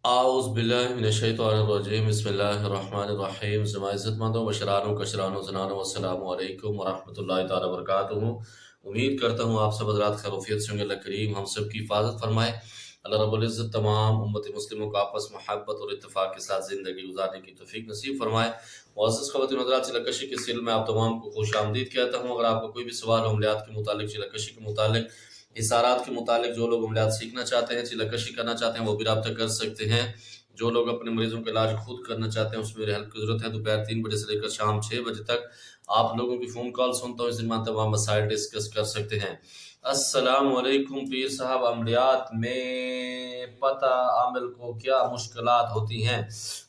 आउज़ बिल्लाहि मिनश्शैतानिर्रजीम बिस्मिल्लाहिर्रहमानिर्रहीम। ज़मा इज़्ज़तमंदों बशरानों कशरानों ज़नानों अस्सलामु अलैकुम वरहमतुल्लाहि ताला वबरकातुहू। उम्मीद करता हूँ आप सब हज़रात खैरियत से होंगे। अल्लाह करीम हम सब की हिफाजत फरमाए। अल्लाह रब्बुल इज़्ज़त तमाम उम्मत मुस्लिमों को आपस में मोहब्बत और इत्तेफाक के साथ ज़िंदगी गुजारने की तौफ़ीक नसीब फरमाए। मुअज़्ज़ज़ ख़वातीन हज़रात, चिलकशी के सिलसिले में आप तमाम को खुशामदीद कहता हूँ। अगर आपको कोई भी सवाल हो अमलियात के मुतालिक, चिलकशी के मुतालिक, इशारात के मुतालिक, जो लोग अमलियात सीखना चाहते हैं, चिलकशी करना चाहते हैं, वो भी राब्ता कर सकते हैं। जो लोग अपने मरीजों का इलाज खुद करना चाहते हैं, उसमें मेरे हेल्प की ज़रूरत है। दोपहर 3 बजे से लेकर शाम 6 बजे तक आप लोगों की फ़ोन कॉल सुनता हूँ। इस दिन तमाम मसाइल डिस्कस कर सकते हैं। अस्सलाम वालेकुम पीर साहब, अमलियात में पता अमल को क्या मुश्किलात होती हैं?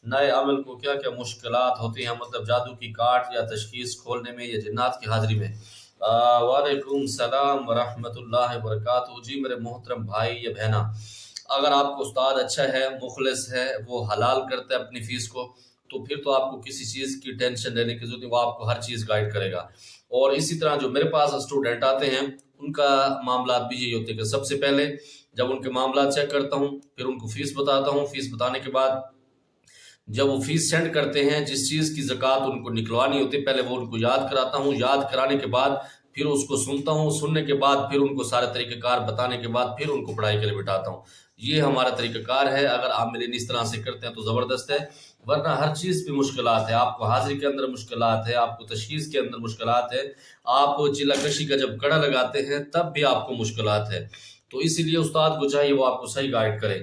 नए अमल को क्या क्या मुश्किलात होती हैं? मतलब जादू की काट या तशखीस खोलने में या जिन्नात की हाज़िरी में। वालेकुम सलाम वरहमतुल्लाहि वबरकातुहू। जी मेरे मोहतरम भाई या बहना, अगर आपको उस्ताद अच्छा है, मुखलिस है, वो हलाल करता है अपनी फ़ीस को, तो फिर तो आपको किसी चीज़ की टेंशन लेने की ज़रूरत नहीं, वो आपको हर चीज़ गाइड करेगा। और इसी तरह जो मेरे पास स्टूडेंट आते हैं, उनका मामलात भी यही होते हैं कि सबसे पहले जब उनके मामलात चेक करता हूँ, फिर उनको फ़ीस बताता हूँ। फ़ीस बताने के बाद जब वो फीस सेंड करते हैं, जिस चीज़ की ज़कात उनको निकलवानी होती है, पहले वो उनको याद कराता हूँ। याद कराने के बाद फिर उसको सुनता हूँ। सुनने के बाद फिर उनको सारे तरीक़ेकार बताने के बाद फिर उनको पढ़ाई के लिए बिठाता हूँ। ये हमारा तरीक़ाकार है। अगर आमिलीन इस तरह से करते हैं तो ज़बरदस्त है, वरना हर चीज़ पे मुश्किलात है। आपको हाज़िरी के अंदर मुश्किलात है, आपको तशख़ीस के अंदर मुश्किलात है, आप चिल्ला-कशी का जब कड़ा लगाते हैं तब भी आपको मुश्किलात है। तो इसीलिए उस्ताद को चाहिए वो आपको सही गाइड करे।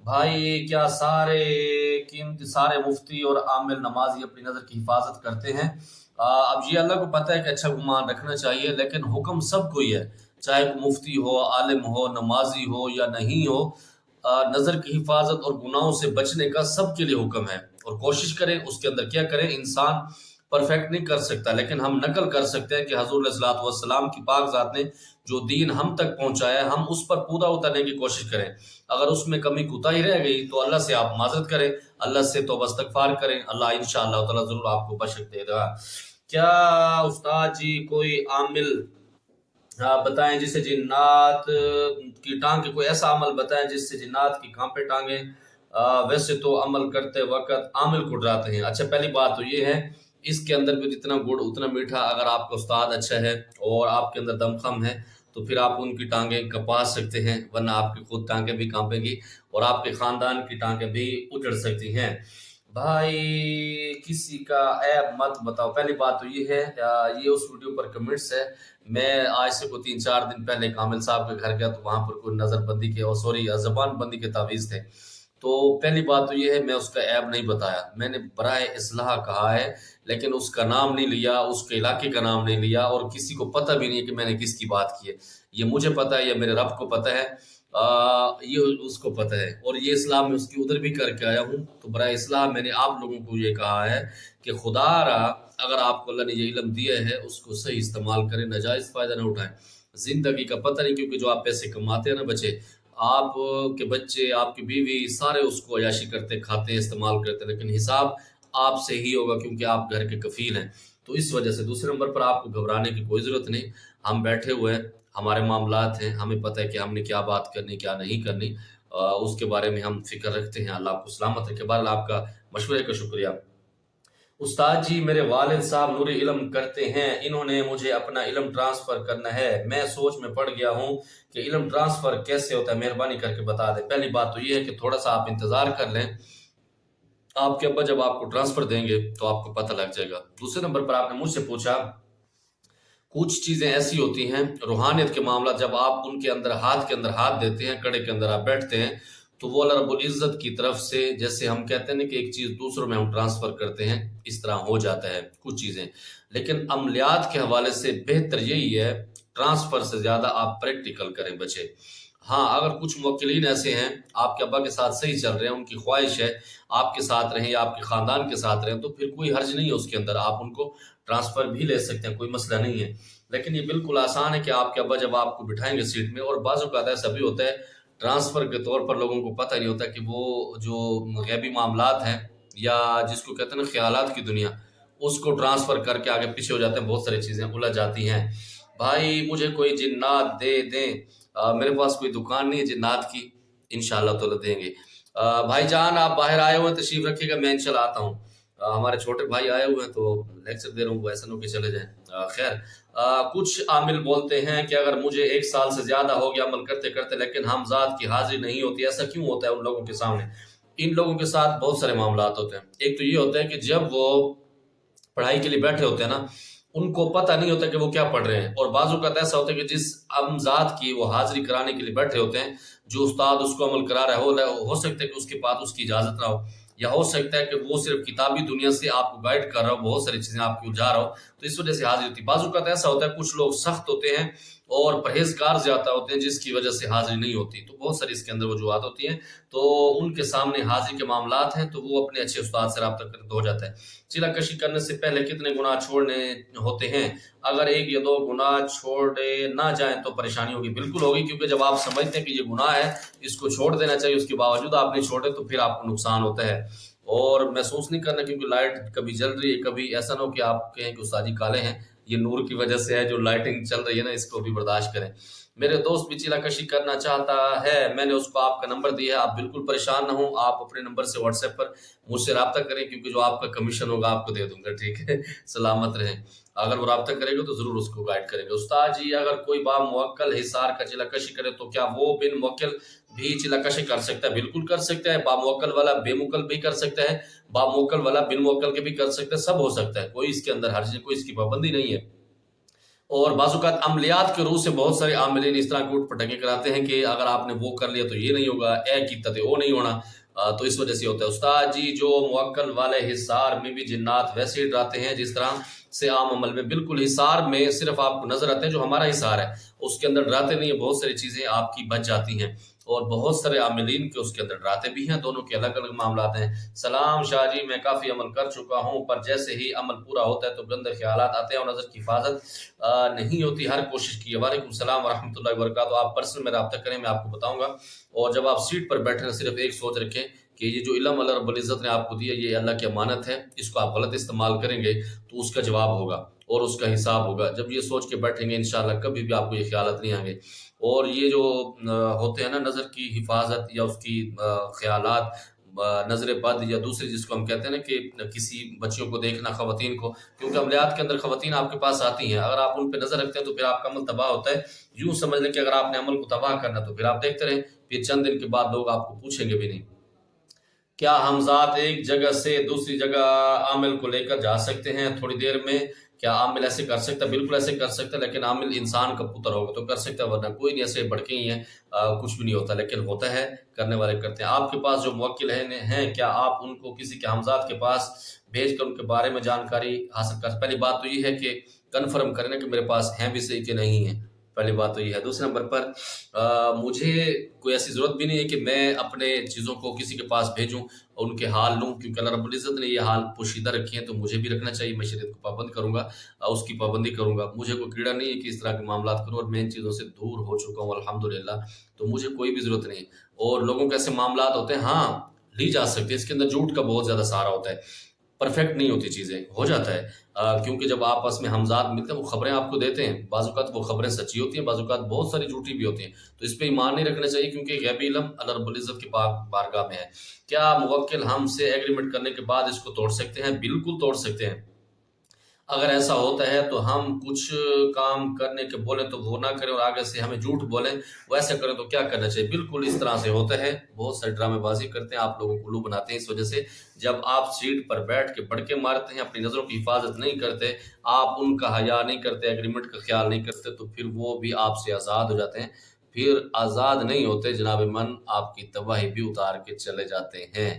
भाई क्या सारे मुफ्ती और आमिल नमाजी अपनी नज़र की हिफाजत करते हैं? अब ये अल्लाह को पता है कि अच्छा गुमान रखना चाहिए, लेकिन हुक्म सबको ही है, चाहे वो मुफ्ती हो, आलिम हो, नमाजी हो या नहीं हो। नज़र की हिफाजत और गुनाहों से बचने का सबके लिए हुक्म है। और कोशिश करें उसके अंदर क्या करें। इंसान परफेक्ट नहीं कर सकता, लेकिन हम नकल कर सकते हैं कि हज़ूर अलैहिस्सलातु वस्सलाम की पाक ज़ात ने जो दीन हम तक पहुँचाया है, हम उस पर पूरा उतरने की कोशिश करें। अगर उसमें कमी कोताही रह गई तो अल्लाह से आप माज़रत करें, अल्लाह से तौबा इस्तग़फ़ार करें। अल्लाह इंशाअल्लाह ताला ज़रूर आपको बख्श देगा। क्या उस्ताद जी कोई आमिल बताएं जिससे जिन्नात की टांगे, कोई ऐसा अमल बताएं जिससे जिन्नात की कांपे टांगे। वैसे तो अमल करते वक्त आमिल को डराते हैं। अच्छा, पहली बात तो ये है, इसके अंदर भी जितना गुड़ उतना मीठा। अगर आपका उस्ताद अच्छा है और आपके अंदर दमखम है तो फिर आप उनकी टांगें कपा सकते हैं, वरना आपकी खुद टांगें भी कांपेंगी और आपके ख़ानदान की टांगें भी उजड़ सकती हैं। भाई किसी का ऐब मत बताओ। पहली बात तो ये है, ये उस वीडियो पर कमेंट्स है। मैं आज से कोई 3-4 दिन पहले कामिल साहब के घर गया तो वहाँ पर कोई नज़रबंदी के और सॉरी ज़बान बंदी के तावीज़ थे। तो पहली बात तो ये है, मैं उसका ऐब नहीं बताया, मैंने बराए इस्लाह कहा है, लेकिन उसका नाम नहीं लिया, उसके इलाके का नाम नहीं लिया और किसी को पता भी नहीं है कि मैंने किसकी बात की है। ये मुझे पता है, ये मेरे रब को पता है, ये उसको पता है। और ये इस्लाम में उसकी उधर भी करके आया हूँ। तो बराए इस्लाह मैंने आप लोगों को ये कहा है कि खुदारा अगर आपको अल्लाह ने ये इल्म दिया है उसको सही इस्तेमाल करें, नाजायज़ फ़ायदा ना उठाएं। ज़िंदगी का पता नहीं, क्योंकि जो आप पैसे कमाते हैं ना बच्चे, आप के बच्चे, आपकी बीवी, सारे उसको अय्याशी करते, खाते हैं, इस्तेमाल करते हैं, लेकिन हिसाब आपसे ही होगा क्योंकि आप घर के कफ़ील हैं। तो इस वजह से दूसरे नंबर पर आपको घबराने की कोई ज़रूरत नहीं। हम बैठे हुए हैं, हमारे मामलात हैं, हमें पता है कि हमने क्या बात करनी, क्या नहीं करनी। उसके बारे में हम फ़िक्र रखते हैं। अल्लाह आपको सलामत रखे। बहरहाल आपका मशवरे का शुक्रिया। उस्ताद जी मेरे वालिद साहब नूरे इल्म करते हैं, इन्होंने मुझे अपना इल्म ट्रांसफ़र करना है। मैं सोच में पड़ गया हूँ कि इल्म ट्रांसफ़र कैसे होता है, मेहरबानी करके बता दें। पहली बात तो ये है कि थोड़ा-सा आप इंतज़ार कर लें, आपके अब्बा जब आपको ट्रांसफ़र देंगे तो आपको पता लग जाएगा। दूसरे नंबर पर आपने मुझसे पूछा, कुछ चीज़ें ऐसी होती हैं रूहानियत के मामला, जब आप उनके अंदर हाथ देते हैं, कड़े के अंदर आप बैठते हैं, तो वो अल्लाह रब्बुल इज़्ज़त की तरफ से, जैसे हम कहते हैं ना कि एक चीज़ दूसरों में हम ट्रांसफ़र करते हैं, इस तरह हो जाता है कुछ चीज़ें। लेकिन अमलियात के हवाले से बेहतर यही है, ट्रांसफ़र से ज़्यादा आप प्रैक्टिकल करें बच्चे। हाँ, अगर कुछ मुवक्किलीन ऐसे हैं, आपके अब्बा के साथ सही चल रहे हैं, उनकी ख्वाहिश है आपके साथ रहें या आपके ख़ानदान के साथ रहें, तो फिर कोई हर्ज नहीं है उसके अंदर, आप उनको ट्रांसफ़र भी ले सकते हैं, कोई मसला नहीं है। लेकिन ये बिल्कुल आसान है कि आपके अब्बा जब आपको बिठाएँगे सीट में, और बाज़ औक़ात ऐसा भी होता है, ट्रांसफ़र के तौर पर लोगों को पता नहीं होता कि वो जो ग़ैबी मामलात हैं या जिसको कहते हैं ना ख़यालात की दुनिया, उसको ट्रांसफ़र करके आगे पीछे हो जाते हैं, बहुत सारी चीज़ें उलझ जाती हैं। भाई मुझे कोई जिन्नात दे दें, मेरे पास कोई दुकान नहीं है जिन्नात की, इंशाअल्लाह ताला देंगे। भाईजान आप बाहर आए हुए हैं, तशरीफ रखिएगा, मैं इंशाल्लाह आता हूँ। हमारे छोटे भाई आए हुए हैं तो लेक्चर दे रहा हूँ, ऐसा ना हो कि चले जाएं। खैर, कुछ आमिल बोलते हैं कि अगर मुझे 1 साल से ज्यादा हो गया अमल करते करते लेकिन हमजाद की हाजिरी नहीं होती, ऐसा क्यों होता है उन लोगों के सामने? इन लोगों के साथ बहुत सारे मामला होते हैं। एक तो ये होता है कि जब वो पढ़ाई के लिए बैठे होते हैं ना, उनको पता नहीं होता कि वो क्या पढ़ रहे हैं, और बाजू का ऐसा होता है कि जिस अमजाद की वो हाजिरी कराने के लिए बैठे होते हैं, जो उस्ताद उसको अमल करा रहा है, हो सकता है कि उसके पास उसकी इजाजत ना हो, या हो सकता है कि वो सिर्फ किताबी दुनिया से आपको गाइड कर रहा हो, बहुत सारी चीजें आपकी उलझा रहा हो, तो इस वजह से हाजिरी होती है। बाजू का ऐसा होता है कुछ लोग सख्त होते हैं और परहेजगार ज्यादा होते हैं, जिसकी वजह से हाजिरी नहीं होती, तो बहुत सारी इसके अंदर वजूहत होती हैं। तो उनके सामने हाजिरी के मामलात हैं तो वो अपने अच्छे उस्ताद से रब्ता करें तो हो जाता है। चिला कशी करने से पहले कितने गुनाह छोड़ने होते हैं? अगर 1 या 2 गुनाह छोड़े ना जाएं तो परेशानी होगी। बिल्कुल होगी, क्योंकि जब आप समझते हैं कि ये गुनाह है, इसको छोड़ देना चाहिए, उसके बावजूद आप नहीं छोड़े तो फिर आपको नुकसान होता है। और महसूस नहीं करना, क्योंकि लाइट कभी जल रही है, कभी ऐसा ना हो कि आप कहें कि उस्ताद जी काले हैं, ये नूर की वजह से है, जो लाइटिंग चल रही है ना, इसको भी बर्दाश्त करें। मेरे दोस्त भी चिलाकशी करना चाहता है, मैंने उसको आपका नंबर दिया है, आप बिल्कुल परेशान ना हो, आप अपने नंबर से व्हाट्सएप पर मुझसे रब्ता करें, क्योंकि जो आपका कमीशन होगा आपको दे दूंगा, ठीक है? सलामत रहें। अगर वो रब्ता करेगा तो जरूर उसको गाइड करेंगे। उस्ताद जी, अगर कोई बामुवक्कल हिसार का चिलाकशी करे तो क्या वो बिन मुवक्किल भी चिलाकशी कर सकता है? बिल्कुल कर सकता है। बामुवक्कल वाला बेमुवक्कल भी कर सकता है, बामुवक्कल वाला बिन मुवक्कल के भी कर सकता है, सब हो सकता है, कोई इसके अंदर हर्ज, कोई इसकी पाबंदी नहीं है। और बाज़-औक़ात अमलियात के रूह से बहुत सारे आमिलीन इस तरह के उट-पटांगे कराते हैं कि अगर आपने वो कर लिया तो ये नहीं होगा, ए कीता ते वो नहीं होना। तो इस वजह से होता है। उस्ताद जी, जो मुवक्कल वाले हिसार में भी जिन्नात वैसे ही डराते हैं जिस तरह से आम अमल में। बिल्कुल, हिसार में सिर्फ आपको नजर आते हैं, जो हमारा हिसार है उसके अंदर डराते नहीं है, बहुत सारी चीजें आपकी बच जाती हैं, और बहुत सारे आमिलीन के उसके अंदर डराते भी हैं। दोनों के अलग अलग मामला हैं। सलाम शाह जी, मैं काफ़ी अमल कर चुका हूँ, पर जैसे ही अमल पूरा होता है तो गंदे ख्यालात आते हैं और नज़र की हिफाजत नहीं होती। हर कोशिश की है। वालेकुम सलाम वरहमतुल्लाहि वबरकातुहू। आप पर्सनल में रब्ता करें, मैं आपको बताऊंगा। और जब आप सीट पर बैठे हैं, सिर्फ एक सोच रखें कि ये जो इल्म अल्लाह रब्बुल इज़्ज़त ने आपको दिया, ये अल्लाह की अमानत है, इसको आप गलत इस्तेमाल करेंगे तो उसका जवाब होगा और उसका हिसाब होगा। जब ये सोच के बैठेंगे, इंशाल्लाह कभी भी आपको ये ख्यालात नहीं आएंगे। और ये जो होते हैं ना, नज़र की हिफाजत या उसकी ख्यालात, नज़र बद या दूसरी जिसको हम कहते हैं ना कि किसी बच्चियों को देखना, ख़वातीन को, क्योंकि अमलियात के अंदर ख़वातीन आपके पास आती हैं, अगर आप उन पे नज़र रखते हैं तो फिर आपका अमल तबाह होता है। यूँ समझ लें कि अगर आपने अमल को तबाह करना तो फिर आप देखते रहें, फिर चंद दिन के बाद लोग आपको पूछेंगे भी नहीं। क्या हमज़ात एक जगह से दूसरी जगह आमिल को लेकर जा सकते हैं थोड़ी देर में? क्या आमिल ऐसे कर सकता है? बिल्कुल ऐसे कर सकता है, लेकिन आमिल इंसान का पुत्र होगा तो कर सकता है, वरना कोई नहीं। ऐसे भड़के ही हैं, कुछ भी नहीं होता, लेकिन होता है, करने वाले करते हैं। आपके पास जो मुवक्किल हैं, क्या आप उनको किसी के हमज़ात के पास भेज कर उनके बारे में जानकारी हासिल कर? पहली बात तो ये है कि कन्फर्म करना कि मेरे पास हैं भी सही कि नहीं है, पहली बात तो ये है। दूसरे नंबर पर मुझे कोई ऐसी ज़रूरत भी नहीं है कि मैं अपने चीज़ों को किसी के पास भेजूँ और उनके हाल लूँ, क्योंकि अल्लाह रब्बुल इज़्ज़त ने ये हाल पोशीदा रखे हैं, तो मुझे भी रखना चाहिए। मैं शरीयत को पाबंद करूँगा, उसकी पाबंदी करूँगा। मुझे कोई कीड़ा नहीं है कि इस तरह के मामलात करूँ, और मैं इन चीज़ों से दूर हो चुका हूँ अल्हम्दुलिल्लाह, तो मुझे कोई भी ज़रूरत नहीं है। और लोगों के ऐसे मामलात होते हैं, हाँ, ली जा सकती है, इसके अंदर झूठ का बहुत ज़्यादा सहारा होता है, परफेक्ट नहीं होती चीज़ें, हो जाता है। क्योंकि जब आपस में हमज़ात मिलते हैं, वो खबरें आपको देते हैं, बाज़-औक़ात वो खबरें सच्ची होती हैं, बाज़-औक़ात बहुत सारी झूठी भी होती हैं, तो इस पे ईमान नहीं रखना चाहिए, क्योंकि गैबी इल्म अल्लाह रब्बुल इज़्ज़त की पाक बारगाह में है। क्या मुवक्किल हमसे एग्रीमेंट करने के बाद इसको तोड़ सकते हैं? बिल्कुल तोड़ सकते हैं। अगर ऐसा होता है तो हम कुछ काम करने के बोले तो वो ना करें, और आगे से हमें झूठ बोलें, वैसे करें तो क्या करना चाहिए? बिल्कुल इस तरह से होता है, बहुत सारी ड्रामेबाजी करते हैं, आप लोगों को उल्लू बनाते हैं। इस वजह से जब आप सीट पर बैठ के बड़के मारते हैं, अपनी नज़रों की हिफाजत नहीं करते, आप उनका हया नहीं करते, एग्रीमेंट का ख्याल नहीं करते, तो फिर वो भी आपसे आज़ाद हो जाते हैं। फिर आज़ाद नहीं होते जनाब मन, आपकी तबाही भी उतार के चले जाते हैं।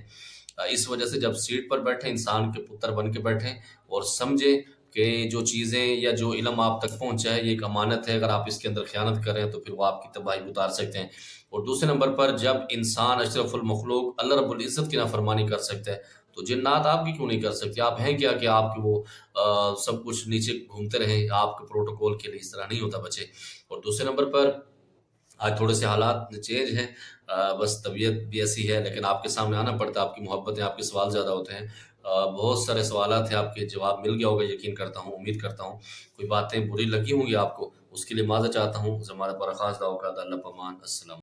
इस वजह से जब सीट पर बैठे, इंसान के पुत्र बन के बैठें और समझें कि जो चीज़ें या जो इल्म आप तक पहुँचा है, ये एक अमानत है, अगर आप इसके अंदर ख़यानत करें तो फिर वो आपकी तबाही उतार सकते हैं। और दूसरे नंबर पर, जब इंसान अशरफुल मखलूक अल्लाह रब्बुल इज़्ज़त की नाफरमानी कर सकता है, तो जिन्नात आपकी क्यों नहीं कर सकती? आप हैं क्या कि आपके वो सब कुछ नीचे घूमते रहें? आपके प्रोटोकॉल के लिए इस तरह नहीं होता बच्चे। और दूसरे नंबर पर, आज थोड़े से हालात चेंज हैं, बस तबीयत भी ऐसी है, लेकिन आपके सामने आना पड़ता है, आपकी मोहब्बत है, आपके सवाल ज़्यादा होते हैं। बहुत सारे सवालात हैं, आपके जवाब मिल गया होगा, यकीन करता हूँ, उम्मीद करता हूँ। कोई बातें बुरी लगी होंगी आपको, उसके लिए माज़रत चाहता हूँ। ज़माना पर ख़ास दाव का अल्लाह पमान। अस्सलाम।